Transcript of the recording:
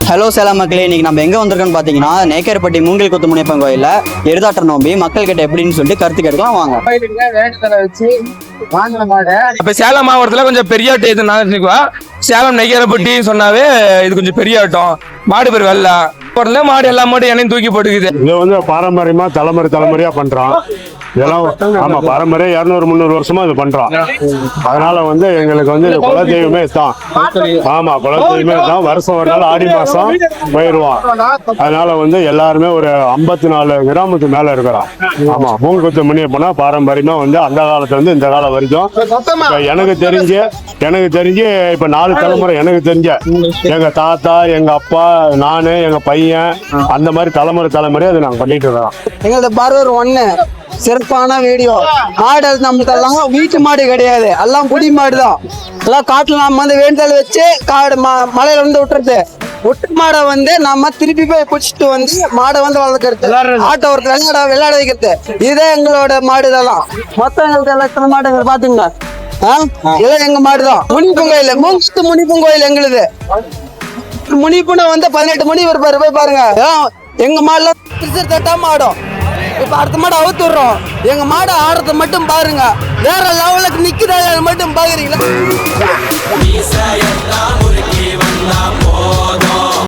Hello Salem மக்களே, இன்னைக்கு நம்ம எங்கே வந்திருக்கோம்னு பார்த்தீங்கன்னா நேக்கேர்பட்டி மூங்கில் குத்து முனியப்பன் கோயிலில் எருதாட்ட நோம்பி மக்கள் கிட்ட எப்படின்னு சொல்லிட்டு கருத்து கேட்கலாம் வாங்க. இப்ப சேலம் மாவட்டத்துல கொஞ்சம் பெரிய ஆட்டம் எதுனா சேலம் நெய்யரப்பட்டி சொன்னாவே இது கொஞ்சம் பெரிய ஆட்டம். மாடு பேர் வெள்ள மாடு எல்லா மாடு என்னையும் தூக்கி போட்டுக்குது. இது வந்து பாரம்பரியமா தலைமுறையா பண்றோம். இதெல்லாம் ஆமா பாரம்பரியம் 200-300 வருஷமா இது பண்றோம். அதனால வந்து எங்களுக்கு வந்து குலதெய்வமே தான். ஆமா குலதெய்வமே தான். வருஷம் ஒரு நாள் ஆடி மாசம் போயிடுவோம். அதனால வந்து எல்லாருமே ஒரு 54 கிராமத்துக்கு மேல இருக்கிறோம். ஆமா மூங்கில் குத்து முனியப்பனா பாரம்பரியமா வந்து அந்த காலத்துல இருந்து இந்த காலம் வரைக்கும் எனக்கு தெரிஞ்சு இப்ப 4 தலைமுறை எனக்கு தெரிஞ்ச எங்க தாத்தா, எங்க அப்பா, நானு, எங்க பையன், அந்த மாதிரி தலைமுறை அதை நாங்க பண்ணிட்டு இருக்கோம். எங்களோட பார்வர் ஒண்ணு சிறப்பான வீடியோ. மாடு நம்மளுக்கெல்லாம் வீட்டு மாடு கிடையாது, எல்லாம் குடி மாடு தான். எல்லாம் காட்டுல நம்ம வந்து வேண்டுதல் வச்சு காடு மலையில வந்து விட்டுறது. விட்டு மாடை வந்து நம்ம திருப்பி போய் பிடிச்சிட்டு வந்து மாடை வந்து வளர்க்கறது, ஆட்டோ ஒரு விளையாட வைக்கிறது. இதே எங்களோட மாடு இதெல்லாம். மொத்தம் எங்களுக்கு எத்தனை மாடுங்க பாத்துங்க. இதெல்லாம் எங்க மாடுதான். முனிப்பன் கோயில், மூங்கில் முனிப்பன் கோயில் எங்களுது. முனிப்புன்னு வந்து 18 மணி வருப்பாரு, போய் பாருங்க. எங்க மாடுல தட்டாம ஆடும். இப்ப அடுத்த மாடு அவுத்துடுறோம். எங்க மாடு ஆடுறத மட்டும் பாருங்க. வேற லெவலுக்கு நிக்குதா மட்டும் பாக்குறீங்களா?